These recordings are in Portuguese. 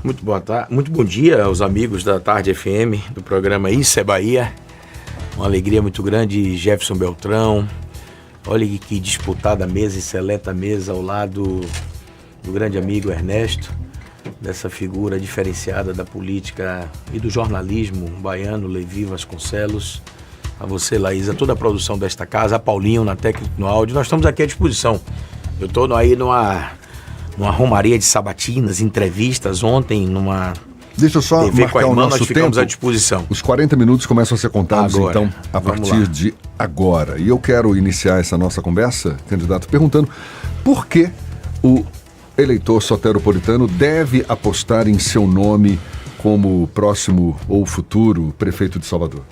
Muito boa tarde, muito bom dia aos amigos da Tarde FM, do programa Isso é Bahia. Uma alegria muito grande, Jefferson Beltrão. Olha que disputada mesa e seleta mesa ao lado do grande amigo Ernesto, dessa figura diferenciada da política e do jornalismo baiano, Levi Vasconcelos. A você, Laís, a toda a produção desta casa, a Paulinho na técnica no áudio. Nós estamos aqui à disposição. Eu estou aí numa romaria de sabatinas, entrevistas ontem, numa Deixa eu só TV marcar com a irmã, o nosso nós ficamos tempo. à disposição. Os 40 minutos começam a ser contados, Agora, então, a vamos partir lá. de agora. E eu quero iniciar essa nossa conversa, candidato, perguntando por que o eleitor soteropolitano deve apostar em seu nome como próximo ou futuro prefeito de Salvador?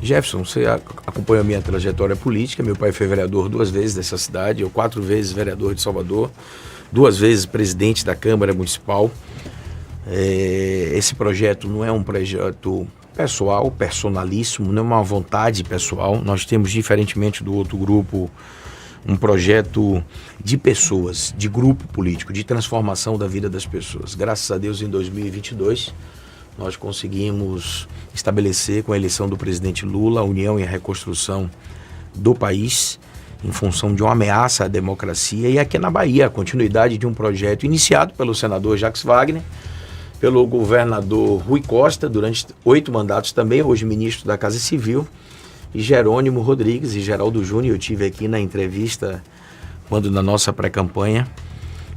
Jefferson, você acompanhou a minha trajetória política. Meu pai foi vereador 2 vezes dessa cidade, eu 4 vezes vereador de Salvador, 2 vezes presidente da Câmara Municipal. Esse projeto não é um projeto pessoal, personalíssimo, não é uma vontade pessoal. Nós temos, diferentemente do outro grupo, um projeto de pessoas, de grupo político, de transformação da vida das pessoas. Graças a Deus, em 2022, nós conseguimos estabelecer, com a eleição do presidente Lula, a união e a reconstrução do país, em função de uma ameaça à democracia. E aqui na Bahia, a continuidade de um projeto iniciado pelo senador Jacques Wagner, pelo governador Rui Costa, durante 8 mandatos também, hoje ministro da Casa Civil, e Jerônimo Rodrigues e Geraldo Júnior. Eu tive aqui na entrevista, quando na nossa pré-campanha,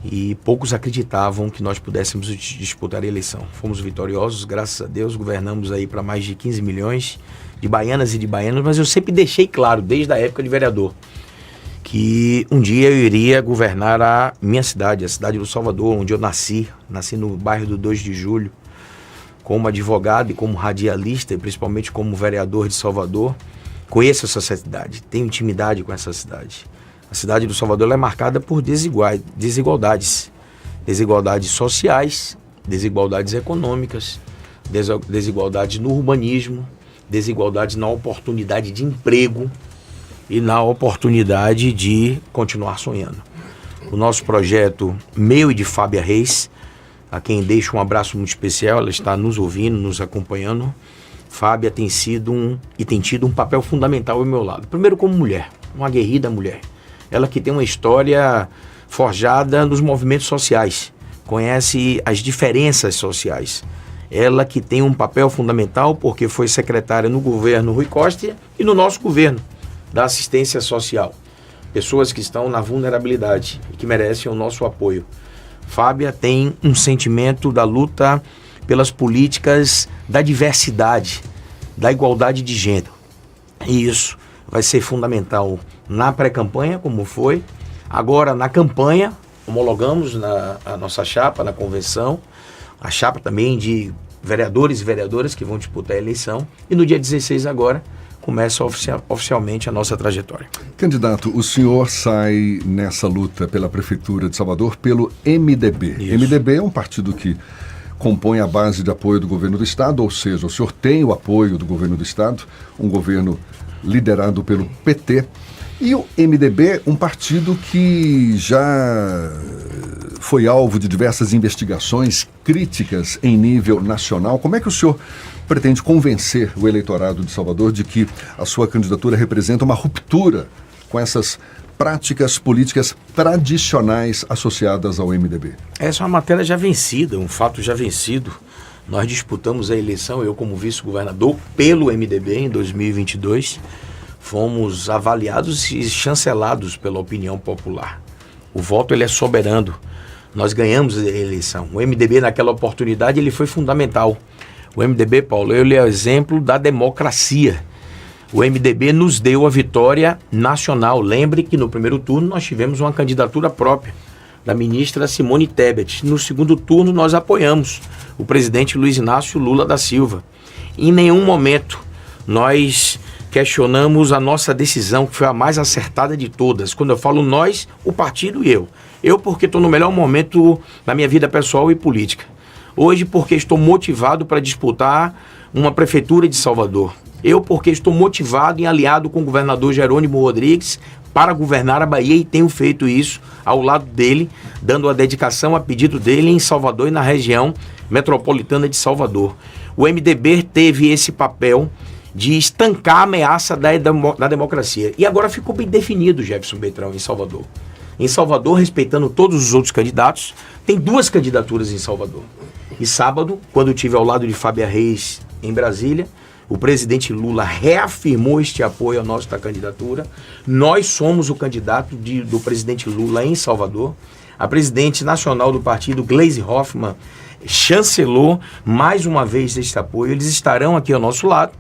e poucos acreditavam que nós pudéssemos disputar a eleição. Fomos vitoriosos, graças a Deus, governamos aí para mais de 15 milhões de baianas e de baianos, mas eu sempre deixei claro, desde a época de vereador, que um dia eu iria governar a minha cidade, a cidade do Salvador, onde eu nasci no bairro do 2 de Julho, como advogado e como radialista, e principalmente como vereador de Salvador. Conheço essa cidade, tenho intimidade com essa cidade. A cidade do Salvador ela é marcada por desigualdades sociais, desigualdades econômicas, desigualdades no urbanismo, desigualdades na oportunidade de emprego e na oportunidade de continuar sonhando. O nosso projeto, meu e de Fábia Reis, a quem deixo um abraço muito especial, ela está nos ouvindo, nos acompanhando. Fábia tem tido um papel fundamental ao meu lado. Primeiro como mulher, uma aguerrida mulher. Ela que tem uma história forjada nos movimentos sociais, conhece as diferenças sociais. Ela que tem um papel fundamental porque foi secretária no governo Rui Costa e no nosso governo da assistência social. Pessoas que estão na vulnerabilidade e que merecem o nosso apoio. Fábia tem um sentimento da luta pelas políticas da diversidade, da igualdade de gênero. E isso vai ser fundamental na pré-campanha, como foi. Agora, na campanha, homologamos a nossa chapa na convenção, a chapa também de vereadores e vereadoras que vão disputar a eleição. E no dia 16 agora, começa oficialmente a nossa trajetória. Candidato, o senhor sai nessa luta pela Prefeitura de Salvador pelo MDB. Isso. MDB é um partido que compõe a base de apoio do governo do Estado, ou seja, o senhor tem o apoio do governo do Estado, um governo liderado pelo PT. E o MDB, um partido que já foi alvo de diversas investigações críticas em nível nacional. Como é que o senhor pretende convencer o eleitorado de Salvador de que a sua candidatura representa uma ruptura com essas práticas políticas tradicionais associadas ao MDB? Essa é uma matéria já vencida, um fato já vencido. Nós disputamos a eleição, eu como vice-governador, pelo MDB em 2022. Fomos avaliados e chancelados pela opinião popular. O voto ele é soberano. Nós ganhamos a eleição. O MDB naquela oportunidade ele foi fundamental. O MDB, Paulo, ele é o exemplo da democracia. O MDB nos deu a vitória nacional. Lembre que no primeiro turno nós tivemos uma candidatura própria da ministra Simone Tebet. No segundo turno nós apoiamos o presidente Luiz Inácio Lula da Silva. Em nenhum momento nós questionamos a nossa decisão, que foi a mais acertada de todas. Quando eu falo nós, o partido e eu. Eu porque estou no melhor momento da minha vida pessoal e política. Hoje porque estou motivado para disputar uma prefeitura de Salvador. Eu porque estou motivado e aliado com o governador Jerônimo Rodrigues para governar a Bahia e tenho feito isso ao lado dele, dando a dedicação a pedido dele em Salvador e na região, metropolitana de Salvador. O MDB teve esse papel de estancar a ameaça da democracia. E agora ficou bem definido, Jefferson Beltrão, em Salvador. Em Salvador, respeitando todos os outros candidatos, tem 2 candidaturas em Salvador. E sábado, quando eu estive ao lado de Fábia Reis em Brasília, o presidente Lula reafirmou este apoio à nossa candidatura. Nós somos o candidato do presidente Lula em Salvador. A presidente nacional do partido, Gleisi Hoffmann, chancelou mais uma vez este apoio. Eles estarão aqui ao nosso lado.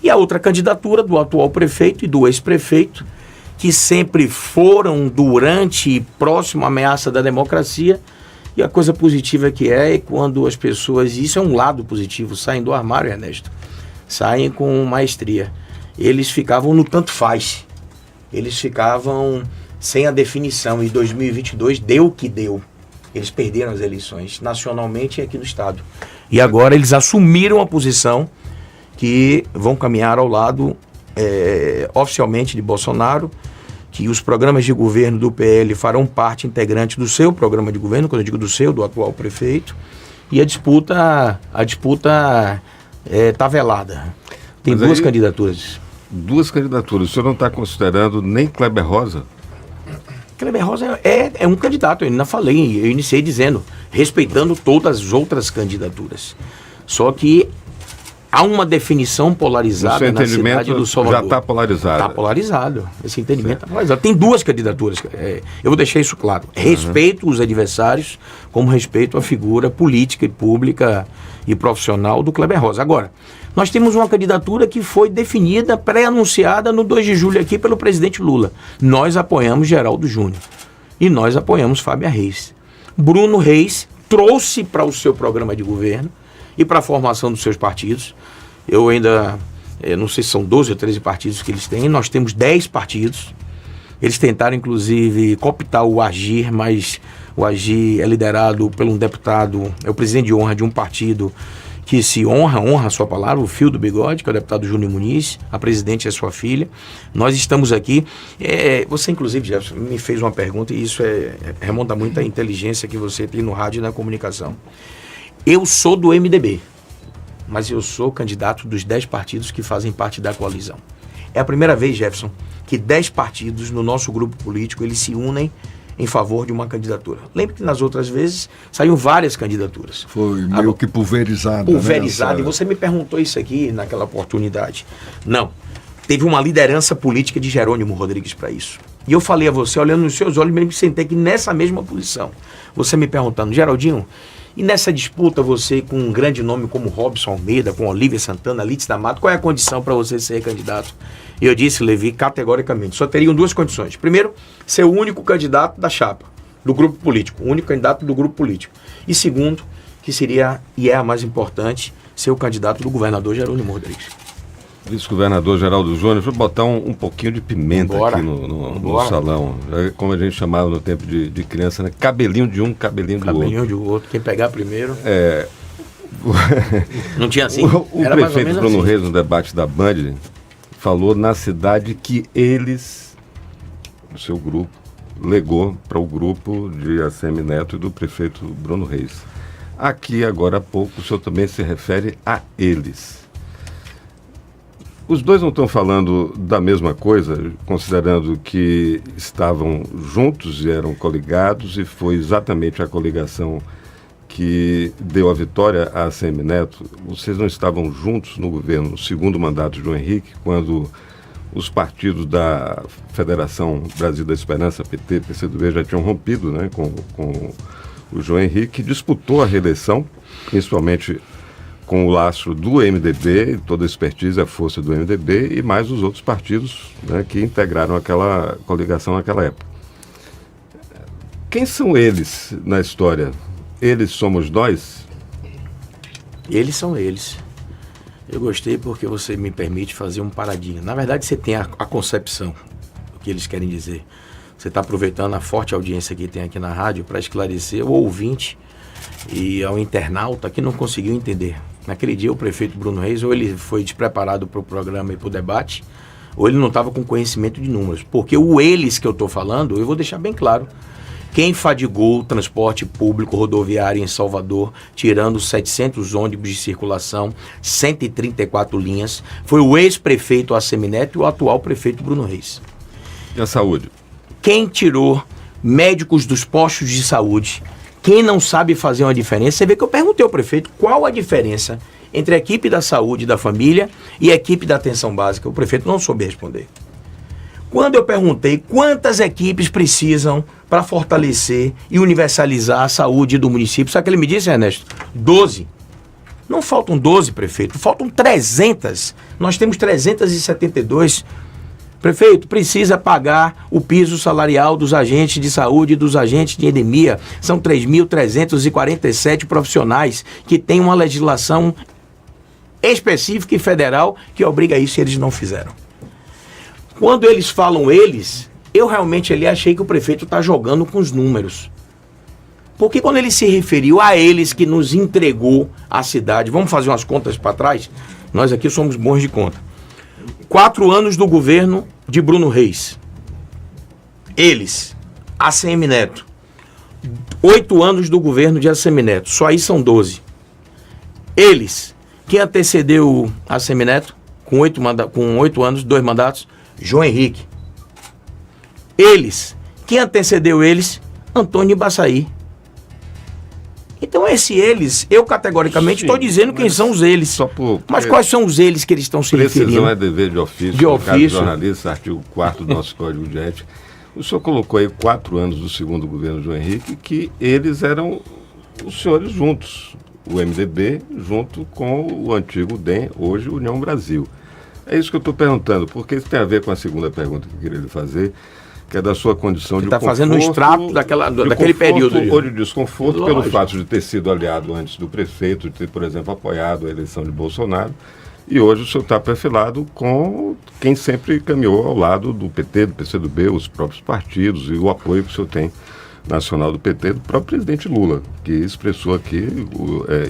E a outra candidatura do atual prefeito e do ex-prefeito, que sempre foram durante e próximo à ameaça da democracia. E a coisa positiva que é quando as pessoas, isso é um lado positivo, saem do armário, Ernesto, saem com maestria. Eles ficavam no tanto faz. Eles ficavam sem a definição. Em 2022 deu o que deu. Eles perderam as eleições, nacionalmente e aqui no estado. E agora eles assumiram a posição que vão caminhar ao lado oficialmente de Bolsonaro, que os programas de governo do PL farão parte integrante do seu programa de governo, quando eu digo do seu, do atual prefeito, e a disputa está velada. Tem 2 candidaturas. 2 candidaturas. O senhor não está considerando nem Kleber Rosa? Kleber Rosa é um candidato, eu ainda falei, eu iniciei dizendo, respeitando todas as outras candidaturas. Só que há uma definição polarizada na cidade do Salvador. Já está polarizado. Está polarizado. Esse entendimento está polarizado. Tem 2 candidaturas. Eu vou deixar isso claro. Respeito os adversários, como respeito a figura política e pública e profissional do Kleber Rosa. Agora, nós temos uma candidatura que foi definida, pré-anunciada no 2 de julho aqui pelo presidente Lula. Nós apoiamos Geraldo Júnior. E nós apoiamos Fábia Reis. Bruno Reis trouxe para o seu programa de governo e para a formação dos seus partidos. Eu ainda, não sei se são 12 ou 13 partidos que eles têm, nós temos 10 partidos. Eles tentaram, inclusive, cooptar o Agir, mas o Agir é liderado por um deputado, é o presidente de honra de um partido que se honra a sua palavra, o fio do bigode, que é o deputado Júnior Muniz, a presidente é sua filha. Nós estamos aqui. Você, inclusive, Jefferson, me fez uma pergunta, e isso remonta muito à inteligência que você tem no rádio e na comunicação. Eu sou do MDB, mas eu sou candidato dos 10 partidos que fazem parte da coalizão. É a primeira vez, Jefferson, que 10 partidos no nosso grupo político, eles se unem em favor de uma candidatura. Lembre que nas outras vezes saíram várias candidaturas. Foi meio que pulverizado. Pulverizado, né? E você me perguntou isso aqui naquela oportunidade. Não, teve uma liderança política de Jerônimo Rodrigues para isso. E eu falei a você, olhando nos seus olhos, me sentei aqui nessa mesma posição. Você me perguntando, Geraldinho, e nessa disputa você com um grande nome como Robson Almeida, com Olívia Santana, Lídice da Mata, qual é a condição para você ser candidato? E eu disse, Levi, categoricamente, só teriam 2 condições. Primeiro, ser o único candidato da chapa, do grupo político, o único candidato do grupo político. E segundo, que seria, e é a mais importante, ser o candidato do governador Jerônimo Rodrigues. Vice-governador Geraldo Júnior, vou botar um pouquinho de pimenta aqui no salão. Como a gente chamava no tempo de criança, né? Cabelinho de um, cabelinho do outro. Cabelinho de outro, quem pegar primeiro. Não tinha assim? O prefeito Bruno Reis, no debate da Band, falou na cidade que eles, o seu grupo, legou para o grupo de ACM Neto e do prefeito Bruno Reis. Aqui, agora há pouco, o senhor também se refere a eles. Os dois não estão falando da mesma coisa, considerando que estavam juntos e eram coligados, e foi exatamente a coligação que deu a vitória a ACM Neto. Vocês não estavam juntos no governo, no segundo mandato de João Henrique, quando os partidos da Federação Brasil da Esperança, PT, PCdoB, já tinham rompido, né, com o João Henrique, disputou a reeleição, principalmente com o laço do MDB, toda a expertise e a força do MDB, e mais os outros partidos, né, que integraram aquela coligação naquela época. Quem são eles na história? Eles somos nós? Eles são eles. Eu gostei porque você me permite fazer um paradinho. Na verdade, você tem a concepção do que eles querem dizer. Você está aproveitando a forte audiência que tem aqui na rádio para esclarecer o ouvinte e ao internauta que não conseguiu entender. Naquele dia, o prefeito Bruno Reis, ou ele foi despreparado para o programa e para o debate, ou ele não estava com conhecimento de números. Porque o eles que eu estou falando, eu vou deixar bem claro, Quem fadigou o transporte público rodoviário em Salvador, tirando 700 ônibus de circulação, 134 linhas, foi o ex-prefeito Assemineto e o atual prefeito Bruno Reis. E a saúde? Quem tirou médicos dos postos de saúde, quem não sabe fazer uma diferença, você vê que eu perguntei ao prefeito qual a diferença entre a equipe da saúde e da família e a equipe da atenção básica. O prefeito não soube responder. Quando eu perguntei quantas equipes precisam para fortalecer e universalizar a saúde do município, sabe o que ele me disse, Ernesto? 12. Não faltam 12, prefeito, faltam 300. Nós temos 372. Prefeito, precisa pagar o piso salarial dos agentes de saúde e dos agentes de endemia. São 3.347 profissionais que têm uma legislação específica e federal que obriga isso e eles não fizeram. Quando eles falam eles, eu realmente ali achei que o prefeito está jogando com os números. Porque quando ele se referiu a eles que nos entregou a cidade, vamos fazer umas contas para trás? Nós aqui somos bons de conta. 4 anos do governo de Bruno Reis. Eles, Assemineto. 8 anos do governo de Assemineto. Só aí são 12. Eles, quem antecedeu Assemineto, com 8 anos, 2 mandatos, João Henrique. Eles, quem antecedeu eles, Antônio Baçaí. Então eles, eu categoricamente estou dizendo quem são os eles. Mas quais são os eles que eles estão se referindo? Precisão é dever de ofício. De ofício. Jornalista, artigo 4º do nosso Código de Ética. O senhor colocou aí 4 anos do segundo governo João Henrique, que eles eram os senhores juntos. O MDB junto com o antigo DEM, hoje União Brasil. É isso que eu estou perguntando, porque isso tem a ver com a segunda pergunta que eu queria lhe fazer, que é da sua condição de conforto. Você está fazendo um extrato daquele período. Ou de desconforto, pelo fato de ter sido aliado antes do prefeito, de ter, por exemplo, apoiado a eleição de Bolsonaro, e hoje o senhor está perfilado com quem sempre caminhou ao lado do PT, do PCdoB, os próprios partidos e o apoio que o senhor tem nacional do PT, do próprio presidente Lula, que expressou aqui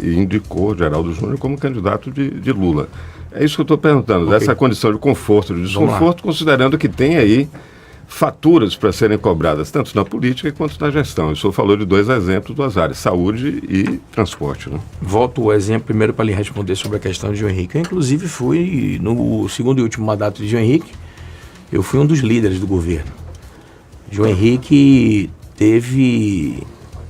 e indicou Geraldo Júnior como candidato de Lula. É isso que eu estou perguntando, okay. Dessa condição de conforto, de desconforto, considerando que tem aí faturas para serem cobradas, tanto na política quanto na gestão. O senhor falou de 2 exemplos das áreas, saúde e transporte. Né? Volto o exemplo primeiro para lhe responder sobre a questão de João Henrique. Eu, inclusive, fui, no segundo e último mandato de João Henrique, eu fui um dos líderes do governo. João Henrique teve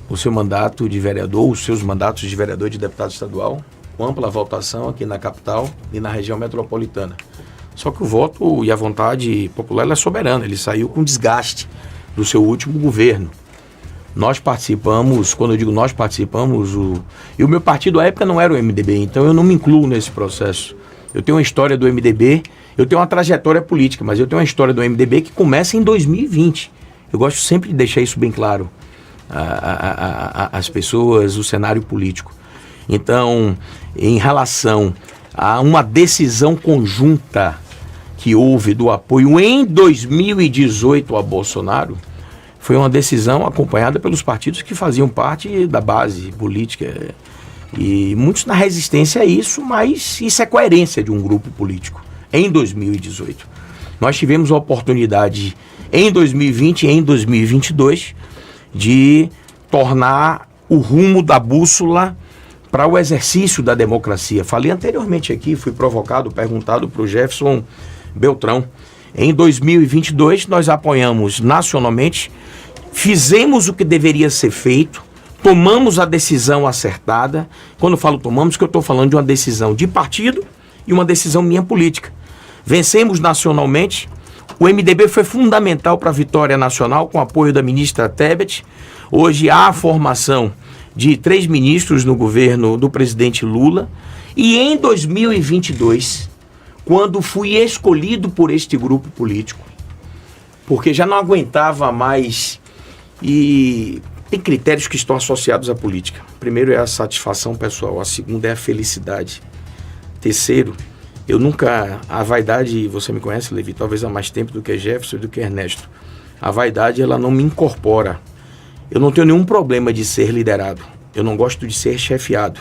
o seu mandato de vereador, os seus mandatos de vereador e de deputado estadual, com ampla votação aqui na capital e na região metropolitana. Só que o voto e a vontade popular ela é soberana, ele saiu com desgaste do seu último governo. Nós participamos, quando eu digo nós participamos, e o meu partido à época não era o MDB, então eu não me incluo nesse processo. Eu tenho uma história do MDB, eu tenho uma trajetória política, mas eu tenho uma história do MDB que começa em 2020. Eu gosto sempre de deixar isso bem claro às pessoas, o cenário político. Então, em relação a uma decisão conjunta que houve do apoio em 2018 a Bolsonaro, foi uma decisão acompanhada pelos partidos que faziam parte da base política. E muitos na resistência a isso, mas isso é coerência de um grupo político. Em 2018. Nós tivemos a oportunidade, em 2020 e em 2022, de tornar o rumo da bússola para o exercício da democracia. Falei anteriormente aqui, fui provocado, perguntado para o Jefferson Beltrão. Em 2022, nós apoiamos nacionalmente, fizemos o que deveria ser feito, tomamos a decisão acertada. Quando eu falo tomamos, que eu estou falando de uma decisão de partido e uma decisão minha política. Vencemos nacionalmente. O MDB foi fundamental para a vitória nacional, com o apoio da ministra Tebet. Hoje há a formação de 3 ministros no governo do presidente Lula. E em 2022, quando fui escolhido por este grupo político, porque já não aguentava mais, e tem critérios que estão associados à política. Primeiro é a satisfação pessoal, a segunda é a felicidade. Terceiro, eu nunca, a vaidade, você me conhece, Levi, talvez há mais tempo do que Jefferson e do que Ernesto. A vaidade, ela não me incorpora. Eu não tenho nenhum problema de ser liderado. Eu não gosto de ser chefiado.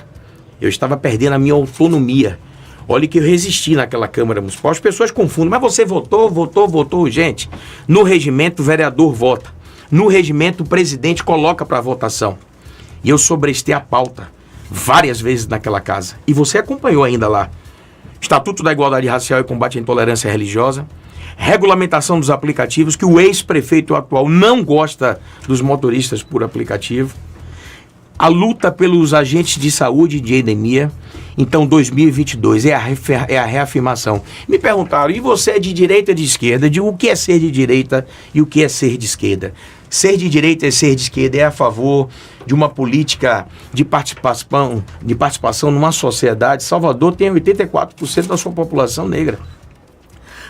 Eu estava perdendo a minha autonomia. Olha que eu resisti naquela Câmara Municipal. As pessoas confundem, mas você votou. Gente, no regimento o vereador vota. No regimento, o presidente coloca para votação. E eu sobrestei a pauta várias vezes naquela casa. E você acompanhou ainda lá. Estatuto da Igualdade Racial e Combate à Intolerância Religiosa, regulamentação dos aplicativos, que o ex-prefeito atual não gosta dos motoristas por aplicativo, a luta pelos agentes de saúde e de endemia. Então 2022 é a reafirmação. Me perguntaram, e você é de direita ou de esquerda? Eu digo, o que é ser de direita e o que é ser de esquerda? Ser de direita e ser de esquerda é a favor de uma política de participação numa sociedade. Salvador tem 84% da sua população negra.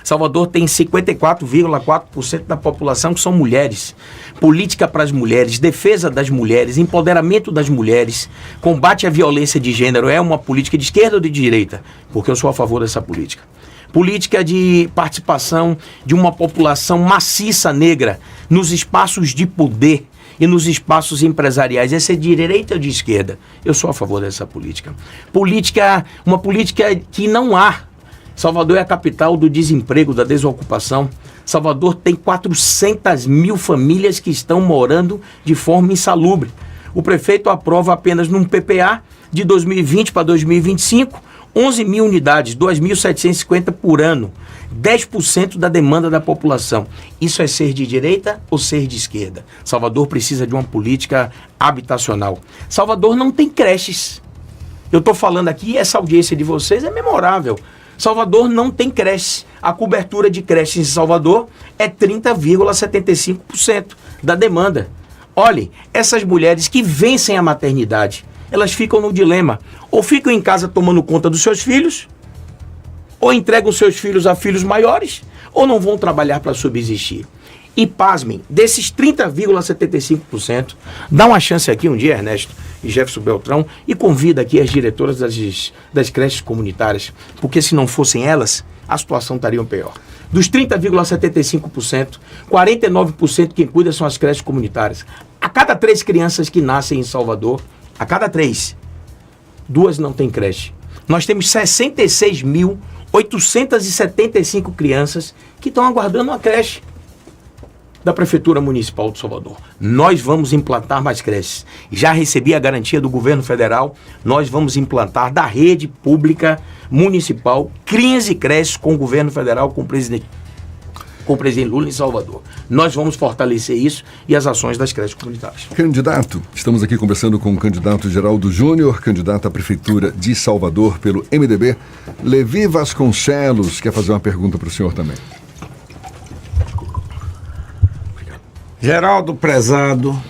Salvador tem 54,4% da população que são mulheres. Política para as mulheres, defesa das mulheres, empoderamento das mulheres, combate à violência de gênero é uma política de esquerda ou de direita? Porque eu sou a favor dessa política. Política de participação de uma população maciça negra nos espaços de poder e nos espaços empresariais. Essa é de direita ou de esquerda? Eu sou a favor dessa política. Uma política que não há. Salvador é a capital do desemprego, da desocupação. Salvador tem 400 mil famílias que estão morando de forma insalubre. O prefeito aprova apenas num PPA de 2020 para 2025, 11 mil unidades, 2.750 por ano, 10% da demanda da população. Isso é ser de direita ou ser de esquerda? Salvador precisa de uma política habitacional. Salvador não tem creches. Eu estou falando aqui, essa audiência de vocês é memorável. Salvador não tem creche. A cobertura de creches em Salvador é 30,75% da demanda. Olhem, essas mulheres que vencem a maternidade, elas ficam no dilema. Ou ficam em casa tomando conta dos seus filhos, ou entregam seus filhos a filhos maiores, ou não vão trabalhar para subsistir. E pasmem, desses 30,75%, dá uma chance aqui um dia, Ernesto e Jefferson Beltrão, e convida aqui as diretoras das creches comunitárias, porque se não fossem elas, a situação estaria pior. Dos 30,75%, 49% quem cuida são as creches comunitárias. A cada 3 crianças que nascem em Salvador, a cada 3, 2 não têm creche. Nós temos 66.875 crianças que estão aguardando uma creche da Prefeitura Municipal de Salvador. Nós vamos implantar mais creches. Já recebi a garantia do governo federal, nós vamos implantar da rede pública municipal 15 creches com o governo federal, com o presidente Lula em Salvador. Nós vamos fortalecer isso e as ações das creches comunitárias. Candidato, estamos aqui conversando com o candidato Geraldo Júnior, candidato à Prefeitura de Salvador pelo MDB. Levi Vasconcelos quer fazer uma pergunta para o senhor também. Geraldo prezado,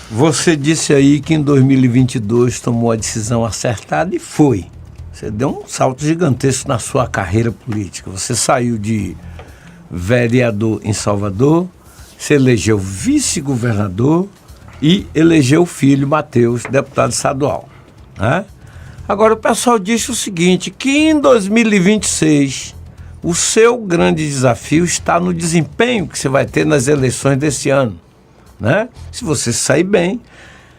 você disse aí que em 2022 tomou a decisão acertada e foi. Você deu um salto gigantesco na sua carreira política. Você saiu de vereador em Salvador, se elegeu vice-governador e elegeu o filho Matheus, deputado estadual, né? Agora o pessoal diz o seguinte, que em 2026... o seu grande desafio está no desempenho que você vai ter nas eleições desse ano, né? Se você sair bem,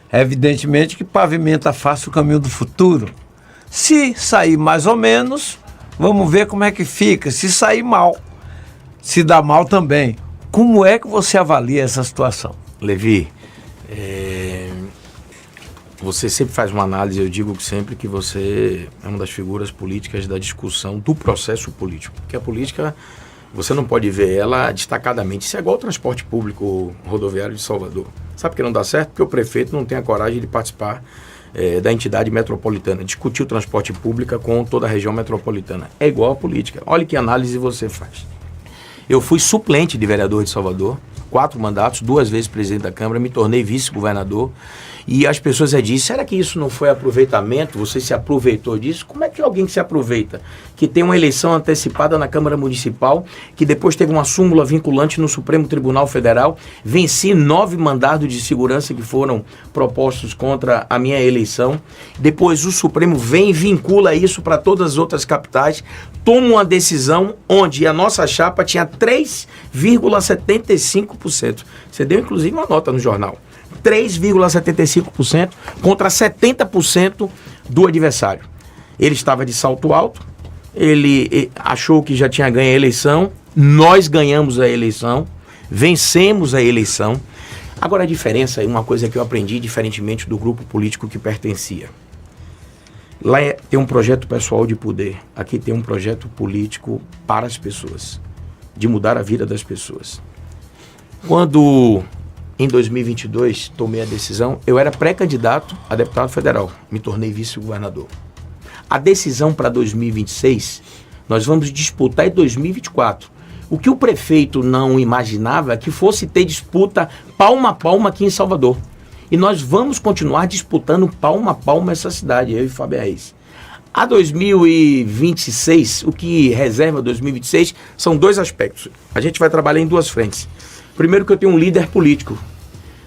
é evidentemente que pavimenta fácil o caminho do futuro. Se sair mais ou menos, vamos ver como é que fica. Se sair mal, se dá mal também. Como é que você avalia essa situação? Levi, você sempre faz uma análise, eu digo sempre que você é uma das figuras políticas da discussão do processo político. Porque a política, você não pode ver ela destacadamente. Isso é igual ao transporte público rodoviário de Salvador. Sabe por que não dá certo? Porque o prefeito não tem a coragem de participar da entidade metropolitana, discutir o transporte público com toda a região metropolitana. É igual a política. Olha que análise você faz. Eu fui suplente de vereador de Salvador, 4 mandatos, 2 vezes presidente da Câmara, me tornei vice-governador. E as pessoas dizem, será que isso não foi aproveitamento? Você se aproveitou disso? Como é que alguém que se aproveita, que tem uma eleição antecipada na Câmara Municipal, que depois teve uma súmula vinculante no Supremo Tribunal Federal, venci 9 mandados de segurança que foram propostos contra a minha eleição, depois o Supremo vem e vincula isso para todas as outras capitais, toma uma decisão onde a nossa chapa tinha 3,75%. Você deu inclusive uma nota no jornal. 3,75% contra 70% do adversário. Ele estava de salto alto, ele achou que já tinha ganho a eleição, nós ganhamos a eleição, vencemos a eleição. Agora a diferença, uma coisa que eu aprendi diferentemente do grupo político que pertencia. Lá tem um projeto pessoal de poder, aqui tem um projeto político para as pessoas, de mudar a vida das pessoas. Quando, em 2022, tomei a decisão, eu era pré-candidato a deputado federal, me tornei vice-governador. A decisão para 2026, nós vamos disputar em 2024. O que o prefeito não imaginava é que fosse ter disputa palma a palma aqui em Salvador. E nós vamos continuar disputando palma a palma essa cidade, eu e Fábio Reis. A 2026, o que reserva 2026, são dois aspectos. A gente vai trabalhar em duas frentes. Primeiro que eu tenho um líder político.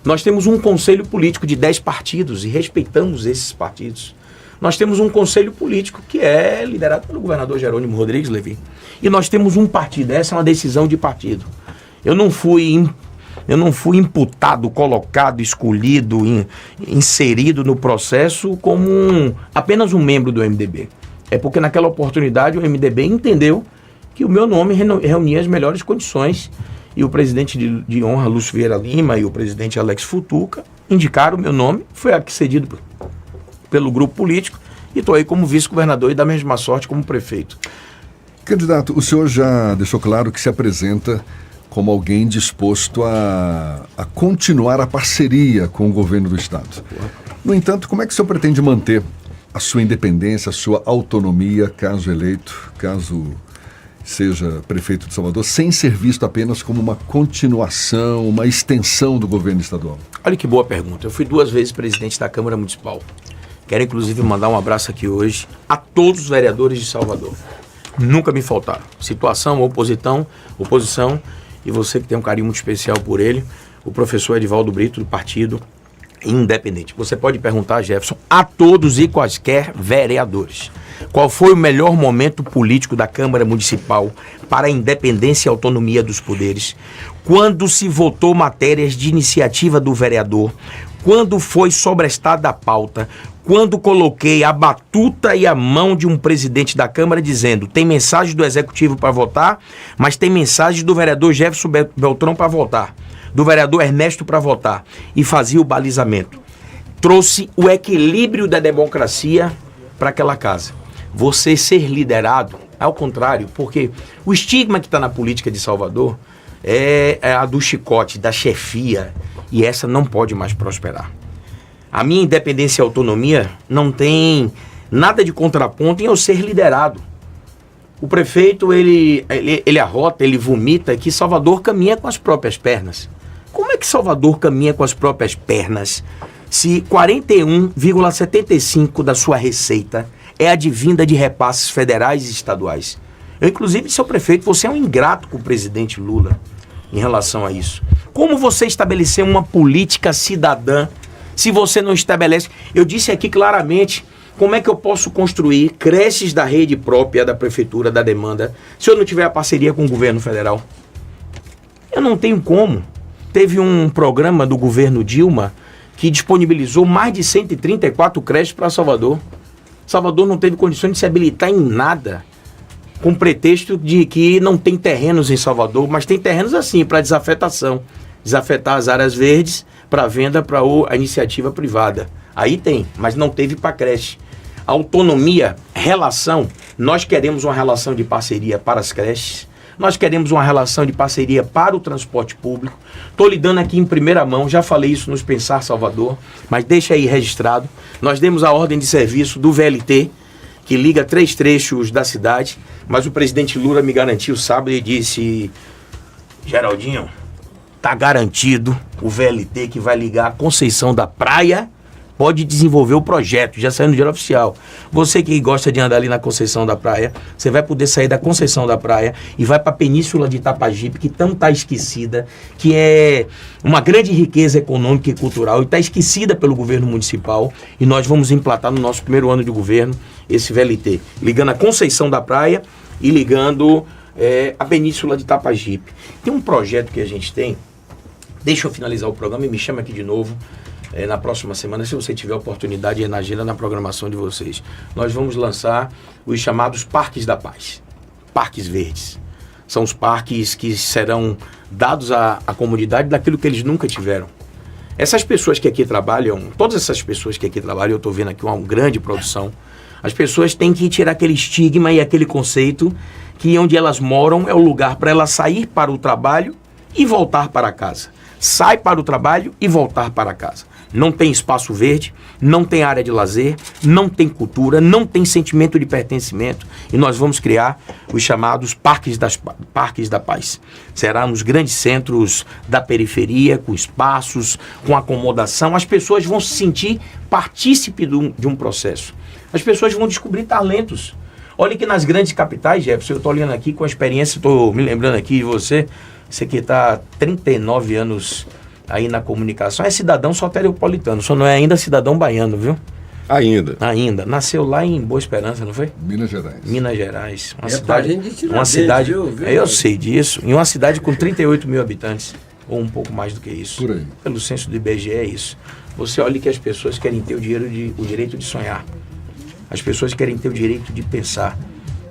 Nós temos um conselho político de 10 partidos e respeitamos esses partidos. Nós temos um conselho político que é liderado pelo governador Jerônimo Rodrigues Levi. E nós temos um partido, essa é uma decisão de partido. Eu não fui imputado, colocado, escolhido, inserido no processo como apenas um membro do MDB. É porque naquela oportunidade o MDB entendeu que o meu nome reunia as melhores condições e o presidente de honra, Lúcio Vieira Lima, e o presidente Alex Futuca indicaram o meu nome, foi cedido pelo grupo político e estou aí como vice-governador e da mesma sorte como prefeito. Candidato, o senhor já deixou claro que se apresenta como alguém disposto a continuar a parceria com o governo do Estado. No entanto, como é que o senhor pretende manter a sua independência, a sua autonomia, caso eleito, caso seja prefeito de Salvador, sem ser visto apenas como uma continuação, uma extensão do governo estadual? Olha que boa pergunta. Eu fui 2 vezes presidente da Câmara Municipal. Quero inclusive mandar um abraço aqui hoje a todos os vereadores de Salvador. Nunca me faltaram. Situação, oposição, e você que tem um carinho muito especial por ele, o professor Edivaldo Brito, do Partido Independente. Você pode perguntar, Jefferson, a todos e quaisquer vereadores, qual foi o melhor momento político da Câmara Municipal para a independência e autonomia dos poderes? Quando se votou matérias de iniciativa do vereador? Quando foi sobrestada a pauta? Quando coloquei a batuta e a mão de um presidente da Câmara dizendo: tem mensagem do Executivo para votar, mas tem mensagem do vereador Jefferson Beltrão para votar, do vereador Ernesto para votar, e fazia o balizamento. Trouxe o equilíbrio da democracia para aquela casa. Você ser liderado, ao contrário, porque o estigma que está na política de Salvador é a do chicote, da chefia, e essa não pode mais prosperar. A minha independência e autonomia não tem nada de contraponto em eu ser liderado. O prefeito, ele arrota, ele vomita que Salvador caminha com as próprias pernas. Como é que Salvador caminha com as próprias pernas se 41,75% da sua receita é advinda de repasses federais e estaduais? Eu, inclusive, seu prefeito, você é um ingrato com o presidente Lula em relação a isso. Como você estabeleceu uma política cidadã se você não estabelece? Eu disse aqui claramente, como é que eu posso construir creches da rede própria da prefeitura, da demanda, se eu não tiver a parceria com o governo federal? Eu não tenho como. Teve um programa do governo Dilma que disponibilizou mais de 134 creches para Salvador. Salvador não teve condições de se habilitar em nada, com pretexto de que não tem terrenos em Salvador, mas tem terrenos assim, para desafetação. Desafetar as áreas verdes para venda para a iniciativa privada. Aí tem, mas não teve para creche. Autonomia, relação, nós queremos uma relação de parceria para as creches, nós queremos uma relação de parceria para o transporte público. Estou lidando aqui em primeira mão, já falei isso nos Pensar Salvador, mas deixa aí registrado. Nós demos a ordem de serviço do VLT, que liga 3 trechos da cidade, mas o presidente Lula me garantiu sábado e disse: Geraldinho, está garantido o VLT que vai ligar a Conceição da Praia, pode desenvolver o projeto, já saiu no Diário Oficial. Você que gosta de andar ali na Conceição da Praia, você vai poder sair da Conceição da Praia e vai para a Península de Itapajipe, que não está esquecida, que é uma grande riqueza econômica e cultural e está esquecida pelo governo municipal, e nós vamos implantar no nosso primeiro ano de governo esse VLT, ligando a Conceição da Praia e ligando a Península de Itapajipe. Tem um projeto que a gente tem, deixa eu finalizar o programa e me chama aqui de novo na próxima semana, se você tiver oportunidade na agenda, na programação de vocês. Nós vamos lançar os chamados Parques da Paz, Parques Verdes. São os parques que serão dados à comunidade daquilo que eles nunca tiveram. Essas pessoas que aqui trabalham, todas essas pessoas que aqui trabalham, eu estou vendo aqui uma grande produção, as pessoas têm que tirar aquele estigma e aquele conceito que onde elas moram é o lugar para elas sair para o trabalho e voltar para casa. Sai para o trabalho e voltar para casa. Não tem espaço verde, não tem área de lazer, não tem cultura, não tem sentimento de pertencimento. E nós vamos criar os chamados parques da paz. Será nos grandes centros da periferia, com espaços, com acomodação. As pessoas vão se sentir partícipe de um processo. As pessoas vão descobrir talentos. Olha que nas grandes capitais, Jefferson, eu estou olhando aqui com a experiência, estou me lembrando aqui de você que está há 39 anos aí na comunicação, é cidadão soteropolitano, só não é ainda cidadão baiano, viu? Ainda. Nasceu lá em Boa Esperança, não foi? Minas Gerais. Minas Gerais. Uma cidade, viu? Eu sei disso. Em uma cidade com 38 mil habitantes, ou um pouco mais do que isso. Por aí. Pelo censo do IBGE é isso. Você olha que as pessoas querem ter o direito de sonhar. As pessoas querem ter o direito de pensar.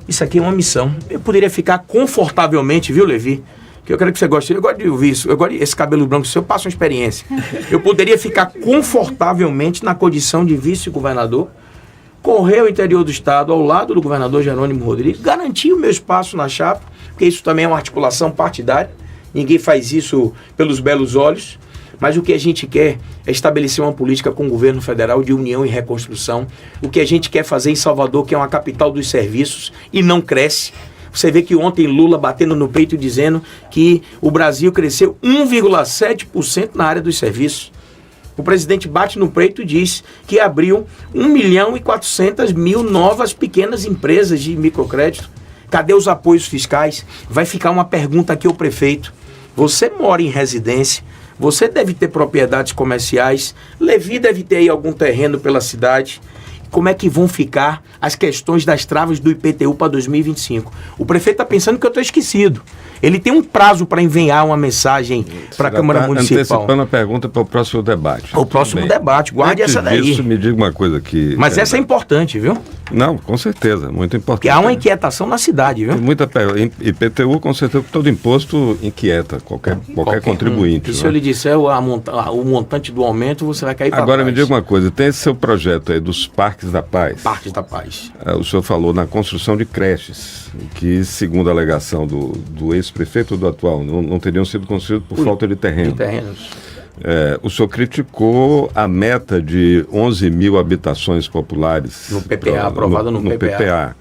Isso aqui é uma missão. Eu poderia ficar confortavelmente, viu, Levi? Que eu quero que você goste. Eu gosto de ouvir isso. Eu gosto desse cabelo branco seu, eu passo uma experiência. Eu poderia ficar confortavelmente na condição de vice-governador, correr ao interior do estado, ao lado do governador Jerônimo Rodrigues, garantir o meu espaço na chapa, porque isso também é uma articulação partidária. Ninguém faz isso pelos belos olhos. Mas o que a gente quer é estabelecer uma política com o governo federal de união e reconstrução. O que a gente quer fazer em Salvador, que é uma capital dos serviços, e não cresce. Você vê que ontem Lula batendo no peito dizendo que o Brasil cresceu 1,7% na área dos serviços. O presidente bate no peito e diz que abriu 1.400.000 novas pequenas empresas de microcrédito. Cadê os apoios fiscais? Vai ficar uma pergunta aqui ao prefeito. Você mora em residência, você deve ter propriedades comerciais, Levi deve ter aí algum terreno pela cidade. Como é que vão ficar as questões das travas do IPTU para 2025? O prefeito está pensando que eu estou esquecido. Ele tem um prazo para enviar uma mensagem para a Câmara Municipal. Antecipando a pergunta para o próximo debate. O próximo debate, guarde essa daí. Isso, me diga uma coisa aqui. Mas essa é importante, viu? Não, com certeza, muito importante. Porque há uma inquietação na cidade, viu? Muita IPTU, com certeza, todo imposto inquieta qualquer contribuinte. E se eu lhe disser o montante do aumento, você vai cair para trás. Agora me diga uma coisa, tem esse seu projeto aí dos Parques da Paz. Parques da Paz. O senhor falou na construção de creches, que segundo a alegação do ex-prefeito ou do atual, não teriam sido construídos por falta de terreno. De terrenos. O senhor criticou a meta de 11 mil habitações populares. No PPA, aprovado no PPA.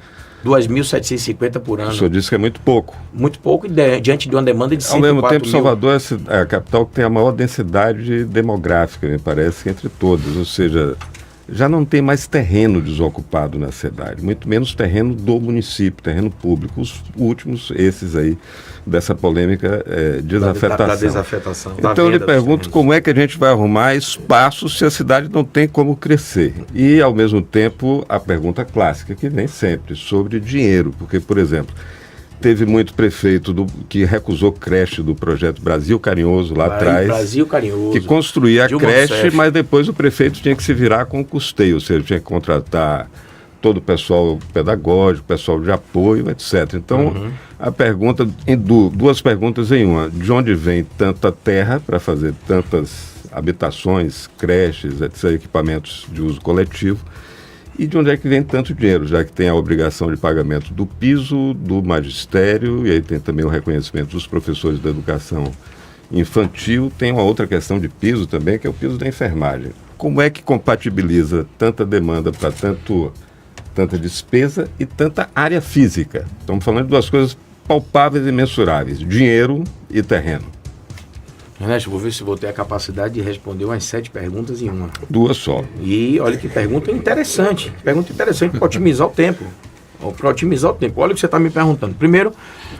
2.750 por ano. O senhor disse que é muito pouco. Muito pouco, diante de uma demanda de 104 mil. Ao mesmo tempo, Salvador é a capital que tem a maior densidade demográfica, me parece, entre todas. Ou seja, já não tem mais terreno desocupado na cidade, muito menos terreno do município, terreno público. Os últimos, esses aí, dessa polêmica desafetação. Da desafetação. Então eu lhe pergunto como é que a gente vai arrumar espaço se a cidade não tem como crescer. E, ao mesmo tempo, a pergunta clássica, que nem sempre, sobre dinheiro. Porque, por exemplo, teve muito prefeito que recusou creche do projeto Brasil Carinhoso lá atrás. Brasil Carinhoso. Que construía a creche, Rousseff. mas depois o prefeito tinha que se virar com o custeio, ou seja, tinha que contratar todo o pessoal pedagógico, pessoal de apoio, etc. Então, a pergunta, duas perguntas em uma. De onde vem tanta terra para fazer tantas habitações, creches, etc., equipamentos de uso coletivo? E de onde é que vem tanto dinheiro, já que tem a obrigação de pagamento do piso, do magistério, e aí tem também o reconhecimento dos professores da educação infantil. Tem uma outra questão de piso também, que é o piso da enfermagem. Como é que compatibiliza tanta demanda para tanta despesa e tanta área física? Estamos falando de duas coisas palpáveis e mensuráveis, dinheiro e terreno. Ernesto, vou ver se vou ter a capacidade de responder umas 7 perguntas em uma. Duas só. E olha que pergunta interessante. Pergunta interessante para otimizar o tempo. Para otimizar o tempo. Olha o que você está me perguntando. Primeiro,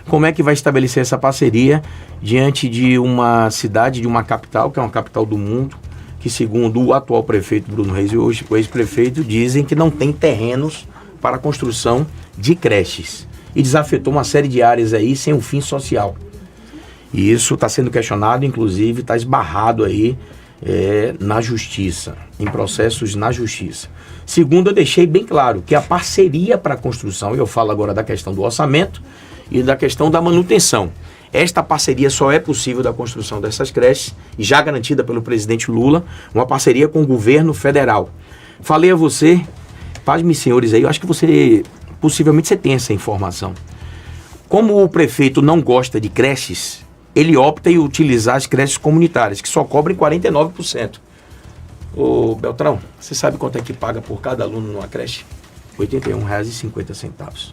como é que vai estabelecer essa parceria diante de uma cidade, de uma capital, que é uma capital do mundo, que segundo o atual prefeito Bruno Reis e hoje o ex-prefeito dizem que não tem terrenos para a construção de creches. E desafetou uma série de áreas aí sem um fim social. E isso está sendo questionado, inclusive está esbarrado aí na justiça, em processos na justiça. Segundo, eu deixei bem claro que a parceria para a construção, e eu falo agora da questão do orçamento, e da questão da manutenção. Esta parceria só é possível da construção dessas creches, e já garantida pelo presidente Lula, uma parceria com o governo federal. Falei a você, pasme senhores aí, eu acho que possivelmente você tem essa informação. Como o prefeito não gosta de creches, ele opta em utilizar as creches comunitárias, que só cobrem 49%. Ô Beltrão, você sabe quanto é que paga por cada aluno numa creche? R$ 81,50.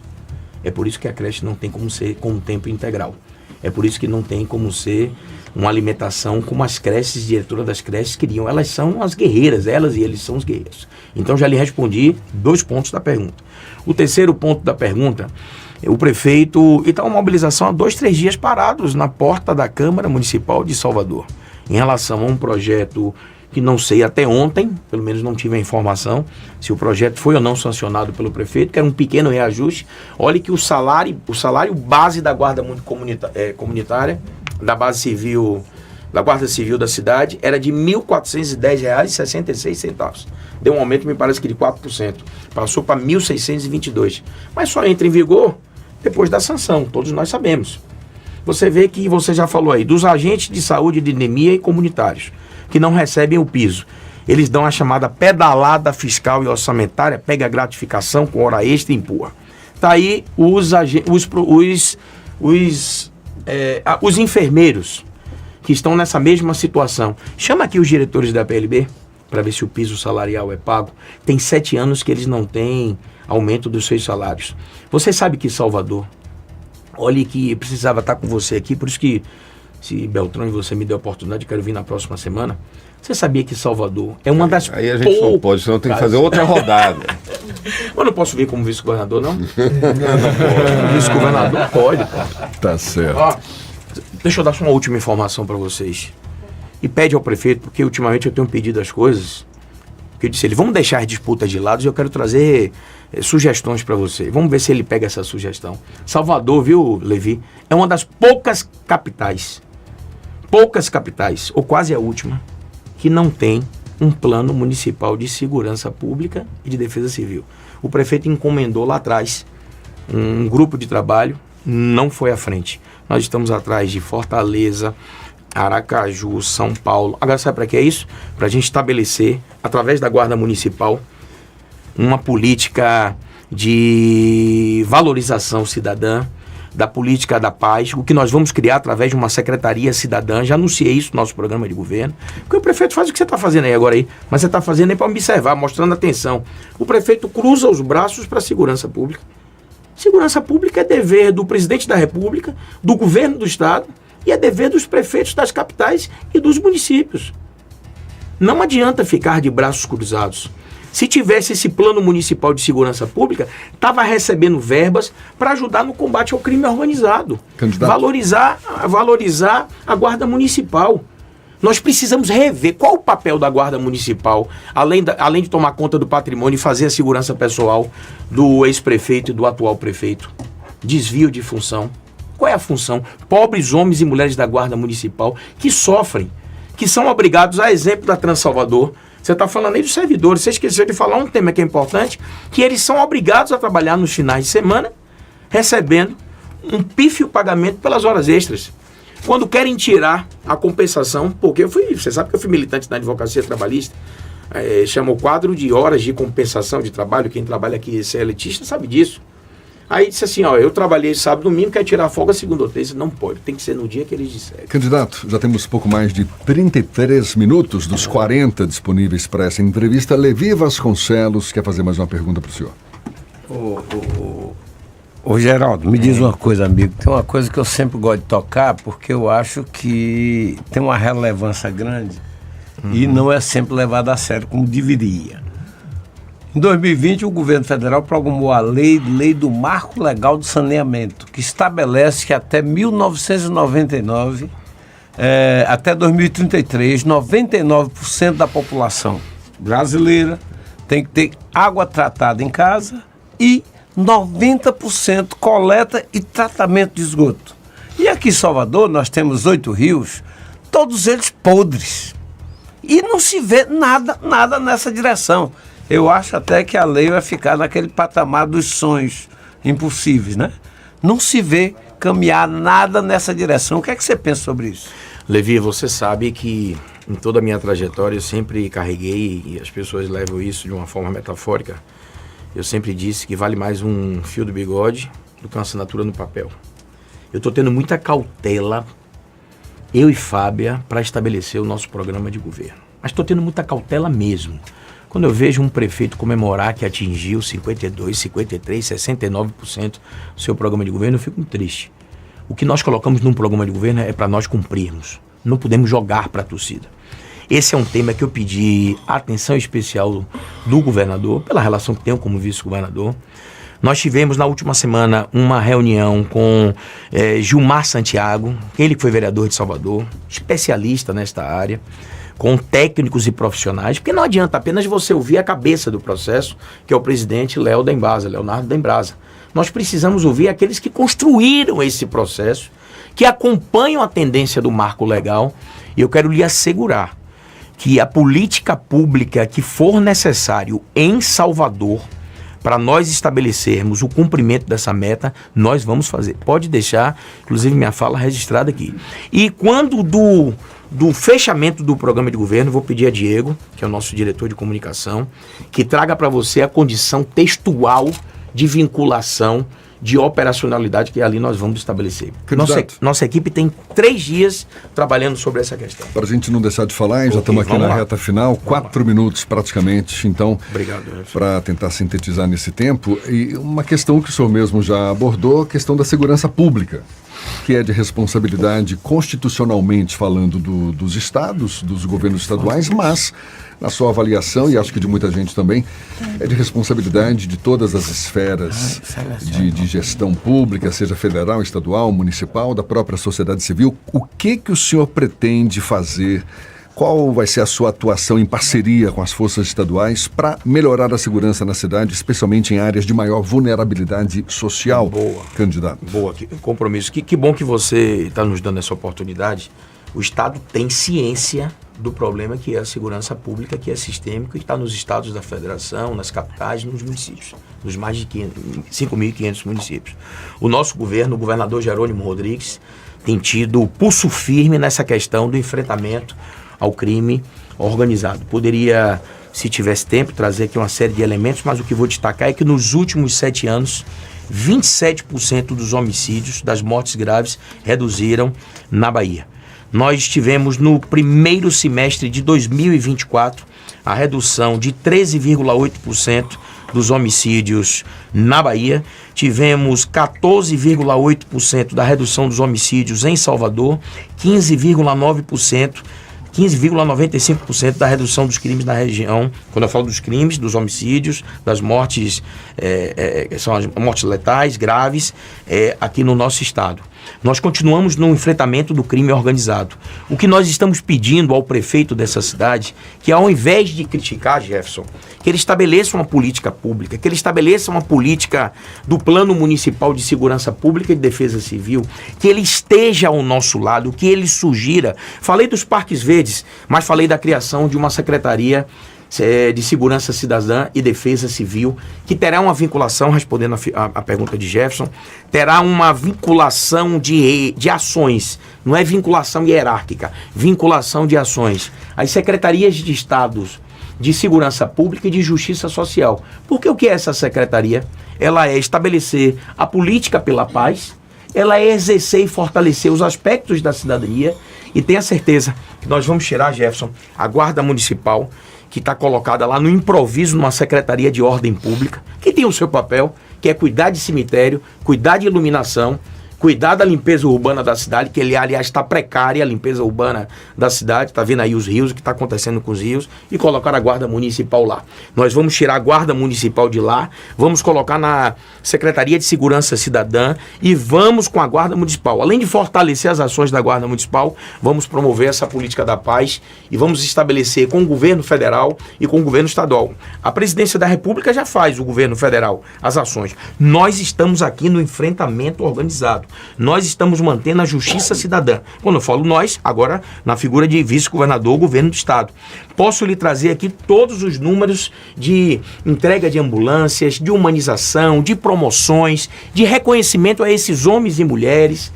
É por isso que a creche não tem como ser com um tempo integral. É por isso que não tem como ser uma alimentação como as creches, diretora das creches queriam. Elas são as guerreiras, elas e eles são os guerreiros. Então já lhe respondi 2 pontos da pergunta. O terceiro ponto da pergunta, o prefeito está uma mobilização há 2, 3 dias parados na porta da Câmara Municipal de Salvador, em relação a um projeto que não sei até ontem, pelo menos não tive a informação, se o projeto foi ou não sancionado pelo prefeito, que era um pequeno reajuste. Olhe que o salário base da guarda comunitária, da base civil, da guarda civil da cidade, era de R$ 1.410,66. Deu um aumento, me parece que de 4%. Passou para R$ 1.622. Mas só entra em vigor depois da sanção, todos nós sabemos. Você vê que você já falou aí, dos agentes de saúde de endemia e comunitários, que não recebem o piso. Eles dão a chamada pedalada fiscal e orçamentária, pega a gratificação com hora extra e empurra. Tá aí os enfermeiros que estão nessa mesma situação. Chama aqui os diretores da PLB para ver se o piso salarial é pago. Tem 7 anos que eles não têm aumento dos seus salários. Você sabe que Salvador, olha que eu precisava estar com você aqui, por isso que se Beltrão e você me deu a oportunidade, eu quero vir na próxima semana. Você sabia que Salvador é uma das Aí a gente não pode, senão tem que fazer outra rodada. Eu não posso vir como vice-governador, não? Não pode. Vice-governador pode, pô. Tá certo. Ó, deixa eu dar só uma última informação para vocês. E pede ao prefeito, porque ultimamente eu tenho pedido as coisas, porque eu disse ele, vamos deixar as disputas de lado e eu quero trazer sugestões para você. Vamos ver se ele pega essa sugestão. Salvador, viu, Levi, é uma das poucas capitais, ou quase a última, que não tem um plano municipal de segurança pública e de defesa civil. O prefeito encomendou lá atrás um grupo de trabalho, não foi à frente. Nós estamos atrás de Fortaleza, Aracaju, São Paulo. Agora sabe para que é isso? Para a gente estabelecer, através da Guarda Municipal, uma política de valorização cidadã, da política da paz, o que nós vamos criar através de uma secretaria cidadã. Já anunciei isso no nosso programa de governo, porque o prefeito faz o que você está fazendo aí agora aí, mas você está fazendo aí para observar, mostrando atenção. O prefeito cruza os braços para a segurança pública. Segurança pública é dever do presidente da República, do governo do estado, e é dever dos prefeitos das capitais e dos municípios. Não adianta ficar de braços cruzados. Se tivesse esse plano municipal de segurança pública, estava recebendo verbas para ajudar no combate ao crime organizado. Candidato. Valorizar a guarda municipal. Nós precisamos rever qual o papel da guarda municipal, além de tomar conta do patrimônio e fazer a segurança pessoal do ex-prefeito e do atual prefeito. Desvio de função. Qual é a função? Pobres homens e mulheres da guarda municipal que sofrem, que são obrigados, a exemplo da Transalvador. Você está falando aí dos servidores, você esqueceu de falar um tema que é importante, que eles são obrigados a trabalhar nos finais de semana, recebendo um pífio pagamento pelas horas extras. Quando querem tirar a compensação, porque você sabe que eu fui militante na advocacia trabalhista, chama o quadro de horas de compensação de trabalho, quem trabalha aqui, se é elitista, sabe disso. Aí disse assim, eu trabalhei sábado, domingo, quer tirar folga segunda ou terça? Não pode, tem que ser no dia que eles disserem. Candidato, já temos pouco mais de 33 minutos dos 40 disponíveis para essa entrevista. Levi Vasconcelos quer fazer mais uma pergunta para o senhor. Ô Geraldo, me diz uma coisa, amigo. Tem uma coisa que eu sempre gosto de tocar, porque eu acho que tem uma relevância grande e não é sempre levada a sério como deveria. Em 2020, o governo federal promulgou a lei do Marco Legal do Saneamento, que estabelece que até 1999, até 2033, 99% da população brasileira tem que ter água tratada em casa e 90% coleta e tratamento de esgoto. E aqui em Salvador nós temos 8 rios, todos eles podres. E não se vê nada nessa direção. Eu acho até que a lei vai ficar naquele patamar dos sonhos impossíveis, né? Não se vê caminhar nada nessa direção. O que é que você pensa sobre isso? Levi, você sabe que em toda a minha trajetória eu sempre carreguei, e as pessoas levam isso de uma forma metafórica, eu sempre disse que vale mais um fio do bigode do que uma assinatura no papel. Eu estou tendo muita cautela, eu e Fábia, para estabelecer o nosso programa de governo. Mas estou tendo muita cautela mesmo. Quando eu vejo um prefeito comemorar que atingiu 52%, 53%, 69% do seu programa de governo, eu fico muito triste. O que nós colocamos num programa de governo é para nós cumprirmos. Não podemos jogar para a torcida. Esse é um tema que eu pedi atenção especial do governador, pela relação que tenho como vice-governador. Nós tivemos na última semana uma reunião com Gilmar Santiago, ele que foi vereador de Salvador, especialista nesta área, com técnicos e profissionais, porque não adianta apenas você ouvir a cabeça do processo, que é o presidente Leonardo D'Embrasa. Nós precisamos ouvir aqueles que construíram esse processo, que acompanham a tendência do marco legal, e eu quero lhe assegurar que a política pública que for necessário em Salvador, para nós estabelecermos o cumprimento dessa meta, nós vamos fazer. Pode deixar, inclusive, minha fala registrada aqui. E quando do fechamento do programa de governo, vou pedir a Diego, que é o nosso diretor de comunicação, que traga para você a condição textual de vinculação, de operacionalidade que ali nós vamos estabelecer. Nossa equipe tem 3 dias trabalhando sobre essa questão. Para a gente não deixar de falar, já estamos aqui na reta final, 4 minutos praticamente, então, para tentar sintetizar nesse tempo, e uma questão que o senhor mesmo já abordou, a questão da segurança pública, que é de responsabilidade constitucionalmente falando dos estados, dos governos estaduais, mas na sua avaliação, e acho que de muita gente também, é de responsabilidade de todas as esferas de gestão pública, seja federal, estadual, municipal, da própria sociedade civil. O que o senhor pretende fazer? Qual vai ser a sua atuação em parceria com as forças estaduais para melhorar a segurança na cidade, especialmente em áreas de maior vulnerabilidade social? Boa, candidato. Boa, compromisso. Que bom que você está nos dando essa oportunidade. O Estado tem ciência do problema que é a segurança pública, que é sistêmico e está nos estados da federação, nas capitais, nos municípios, nos mais de 5.500 municípios. O nosso governo, o governador Jerônimo Rodrigues, tem tido pulso firme nessa questão do enfrentamento ao crime organizado. Poderia, se tivesse tempo, trazer aqui uma série de elementos, mas o que vou destacar é que nos últimos 7 anos, 27% dos homicídios, das mortes graves, reduziram na Bahia. Nós tivemos no primeiro semestre de 2024 a redução de 13,8% dos homicídios na Bahia. Tivemos 14,8% da redução dos homicídios em Salvador, 15,95% da redução dos crimes na região. Quando eu falo dos crimes, dos homicídios, das mortes, são as mortes letais, graves, aqui no nosso estado. Nós continuamos no enfrentamento do crime organizado. O que nós estamos pedindo ao prefeito dessa cidade, que ao invés de criticar, Jefferson, que ele estabeleça uma política pública, que ele estabeleça uma política do Plano Municipal de Segurança Pública e de Defesa Civil, que ele esteja ao nosso lado, que ele sugira. Falei dos parques verdes, mas falei da criação de uma secretaria de Segurança Cidadã e Defesa Civil, que terá uma vinculação, respondendo a pergunta de Jefferson, terá uma vinculação de ações, não é vinculação hierárquica, vinculação de ações. As secretarias de estados de Segurança Pública e de Justiça Social. Porque o que é essa secretaria? Ela é estabelecer a política pela paz, ela é exercer e fortalecer os aspectos da cidadania, e tenha certeza que nós vamos tirar, Jefferson, a Guarda Municipal, que está colocada lá no improviso numa Secretaria de Ordem Pública, que tem o seu papel, que é cuidar de cemitério, cuidar de iluminação, cuidar da limpeza urbana da cidade, que ele, aliás, está precária, a limpeza urbana da cidade, está vendo aí os rios, o que está acontecendo com os rios, e colocar a Guarda Municipal lá. Nós vamos tirar a Guarda Municipal de lá, vamos colocar na Secretaria de Segurança Cidadã e vamos com a Guarda Municipal. Além de fortalecer as ações da Guarda Municipal, vamos promover essa política da paz e vamos estabelecer com o governo federal e com o governo estadual. A Presidência da República já faz, o governo federal, as ações. Nós estamos aqui no enfrentamento organizado. Nós estamos mantendo a justiça cidadã. Quando eu falo nós, agora na figura de vice-governador, governo do estado. Posso lhe trazer aqui todos os números de entrega de ambulâncias, de humanização, de promoções, de reconhecimento a esses homens e mulheres,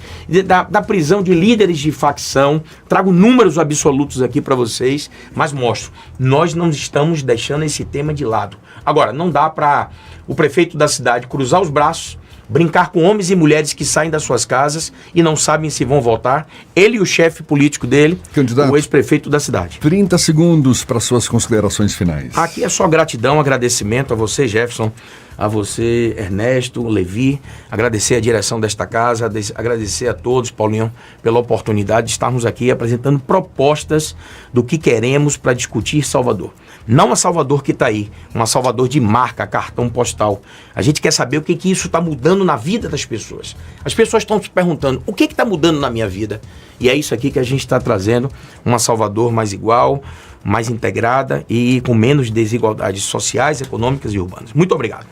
da prisão de líderes de facção. Trago números absolutos aqui para vocês, mas mostro, nós não estamos deixando esse tema de lado. Agora, não dá para o prefeito da cidade cruzar os braços, brincar com homens e mulheres que saem das suas casas e não sabem se vão voltar. Ele e o chefe político dele, candidato, o ex-prefeito da cidade. 30 segundos para suas considerações finais. Aqui é só gratidão, agradecimento a você, Jefferson, a você, Ernesto, Levi, agradecer a direção desta casa, agradecer a todos, Paulinho, pela oportunidade de estarmos aqui apresentando propostas do que queremos para discutir Salvador. Não a Salvador que está aí, uma Salvador de marca, cartão postal. A gente quer saber o que isso está mudando na vida das pessoas. As pessoas estão se perguntando, o que está mudando na minha vida? E é isso aqui que a gente está trazendo, uma Salvador mais igual, mais integrada e com menos desigualdades sociais, econômicas e urbanas. Muito obrigado.